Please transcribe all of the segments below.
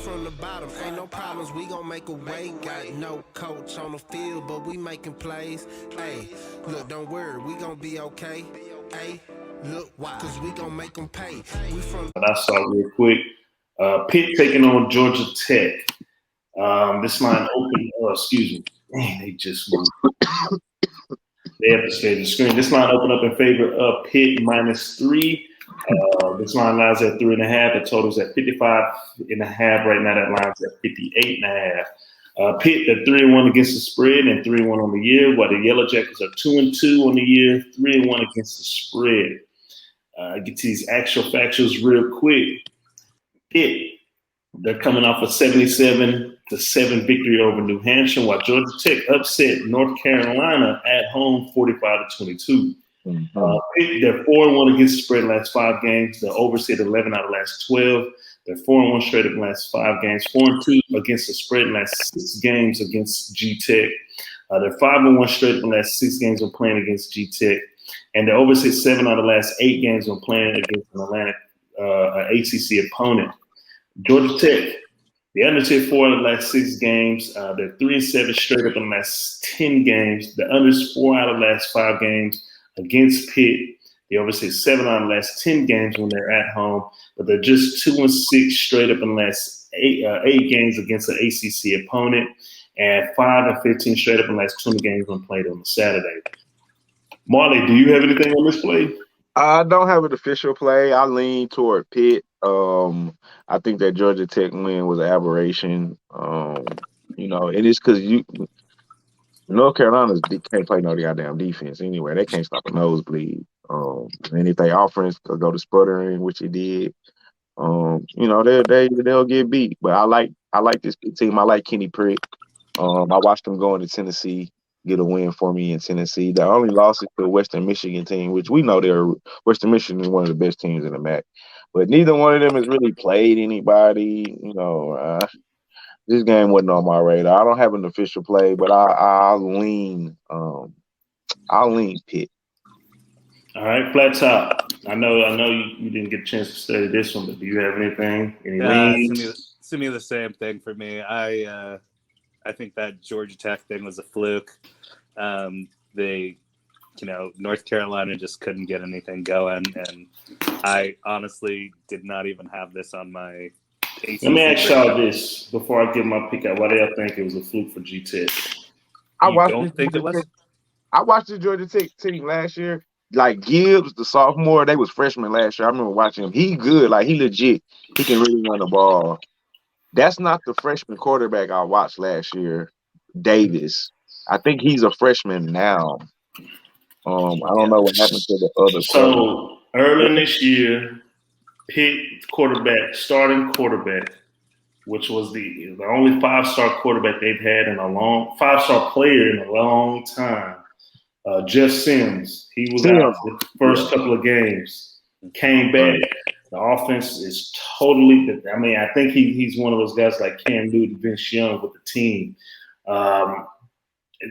from the bottom, ain't no problems, we gon' make a way. Got no coach on the field, but we making plays. Hey, look, don't worry, we gon' be okay. Hey, look, why? Cause we gon' make them pay. We from. I saw real quick. Pitt taking on Georgia Tech. This line open. Excuse me. Man, they just moved. They have to stay the screen. This line opened up in favor of Pitt -3. This line lies at 3.5. The total's at 55.5. Right now, that line's at 58.5. Pitt, they're 3-1 against the spread and 3-1 on the year, while the Yellow Jackets are 2-2 on the year, 3-1 against the spread. Get to these actual factuals real quick. Pitt, they're coming off a 77-7 victory over New Hampshire, while Georgia Tech upset North Carolina at home 45-22. Pitt, they're 4-1 against the spread last 5 games. They're overset 11 out of last 12. They're 4-1 straight up last 5 games. 4-2 against the spread last 6 games against G Tech. They're 5-1 straight up last 6 games when playing against G Tech. And they're overset 7 out of the last 8 games when playing against an Atlantic ACC opponent. Georgia Tech, they underset 4 out of the last 6 games. They're 3-7 straight up in the last 10 games. The unders 4 out of the last 5 games against Pitt. They overset 7 out of the last 10 games when they're at home, but they're just 2-6 straight up in the last 8 games against an ACC opponent, and 5-15 straight up in the last 20 games when played on Saturday. Marley, do you have anything on this play? I don't have an official play. I lean toward Pitt. I think that Georgia Tech win was an aberration. It is because North Carolina can't play no goddamn defense anyway. They can't stop a nosebleed. And if they offense could go to sputtering, which it did, they'll get beat. But I like this team. I like Kenny Pritt. I watched them go into Tennessee, get a win for me in Tennessee. The only loss is to the Western Michigan team, which we know Western Michigan is one of the best teams in the MAC. But neither one of them has really played anybody. This game wasn't on my radar. I don't have an official play, but I'll lean Pitt. All right, flat top. I know you didn't get a chance to study this one, but do you have anything? Any leans? To me, the same thing for me. I think that Georgia Tech thing was a fluke. North Carolina just couldn't get anything going, and I honestly did not even have this on my ACC. Let me ask y'all this before I give my pick out. Why do y'all think it was a fluke for G Tech? I watched the Georgia Tech team last year. Like Gibbs, the sophomore, they was freshmen last year. I remember watching him. He good, like he legit. He can really run the ball. That's not the freshman quarterback I watched last year, Davis. I think he's a freshman now. I don't know what happened to the other. So early this year, Pitt starting quarterback, which was the only 5-star quarterback they've had in a long 5-star player in a long time. Jeff Sims, he was out the first couple of games, came back. The offense is totally. I think he's one of those guys like Cam Newton, Vince Young with the team.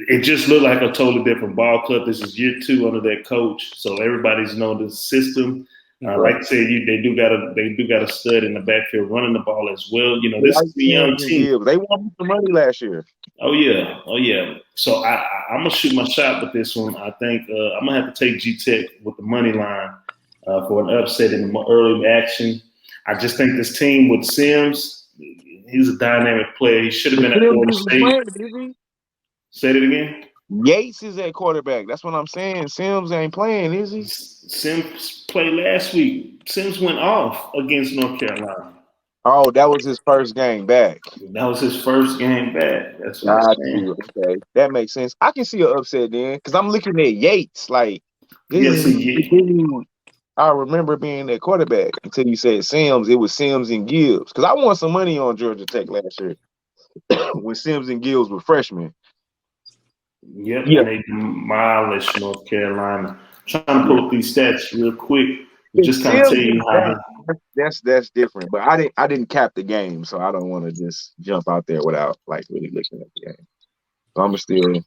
It just looked like a totally different ball club. This is year 2 under that coach, so everybody's known the system. Like I said, they do got a stud in the backfield running the ball as well. This is a young team. They won some money last year. Oh yeah. So I'm gonna shoot my shot with this one. I think I'm gonna have to take G Tech with the money line for an upset in the early action. I just think this team with Sims, he's a dynamic player. He should have been at Florida State. Say it again. Yates is at quarterback. That's what I'm saying. Sims ain't playing, is he? Sims played last week. Sims went off against North Carolina. Oh, that was his first game back. That was his first game back. That's what I'm saying. Okay, that makes sense. I can see an upset then because I'm looking at Yates. Like, I remember being that quarterback until you said Sims. It was Sims and Gibbs because I won some money on Georgia Tech last year when Sims and Gibbs were freshmen. Yep, and they demolished North Carolina. I'm trying to pull up these stats real quick. Just kind of tell you how. That's different, but I didn't cap the game, so I don't want to just jump out there without like really looking at the game. So I'm still.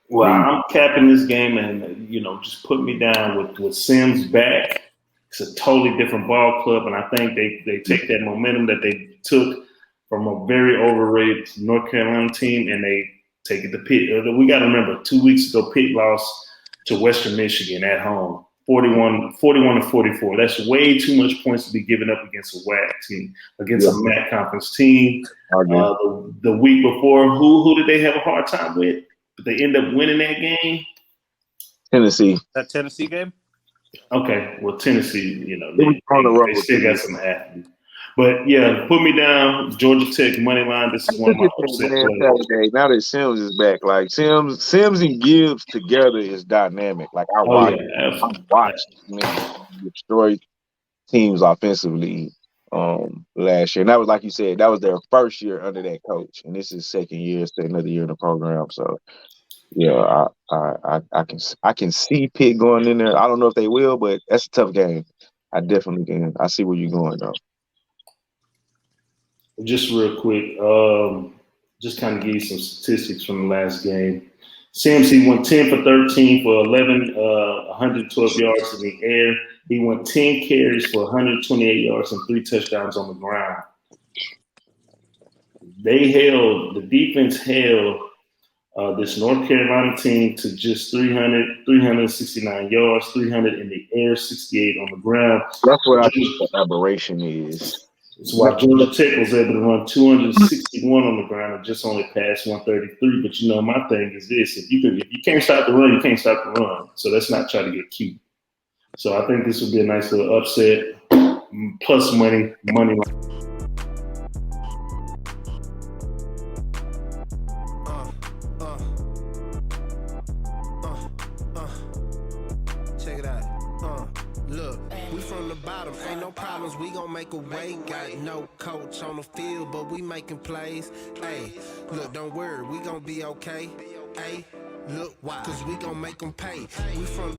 Well, I'm capping this game, and just put me down with Sims back. It's a totally different ball club, and I think they take that momentum that they took from a very overrated North Carolina team, and they take it to Pitt. We got to remember, 2 weeks ago, Pitt lost to Western Michigan at home, 41-44. That's way too much points to be given up against a WAC team, against a MAC conference team. The week before, who did they have a hard time with? But they end up winning that game. Tennessee. That Tennessee game? Okay, well, Tennessee, they still got some athletes. But yeah, put me down. Georgia Tech money line. This is one of my upset plays. Now that Sims is back, like Sims and Gibbs together is dynamic. Like I watched destroy teams offensively last year. And that was, like you said, that was their first year under that coach, and this is second year, so another year in the program. So yeah, I can see Pitt going in there. I don't know if they will, but that's a tough game. I definitely can. I see where you're going though. Just real quick, just kind of give you some statistics from the last game. CMC went 10 for 13 for 112 yards in the air. He went 10 carries for 128 yards and 3 touchdowns on the ground. The defense held this North Carolina team to just 369 yards, 300 in the air, 68 on the ground. That's what I think the aberration is. That's why Georgia Tech was able to run 261 on the ground and just only pass 133. But my thing is this: if you can't stop the run, you can't stop the run. So let's not try to get cute. So I think this would be a nice little upset, plus money line. Check it out. Look, we from the bottom, ain't no problems, we gon' make a way. Got no coach on the field, but we making plays. Hey, look, don't worry, we gon' be okay. Hey, look, why? Cause we gon' make them pay. We from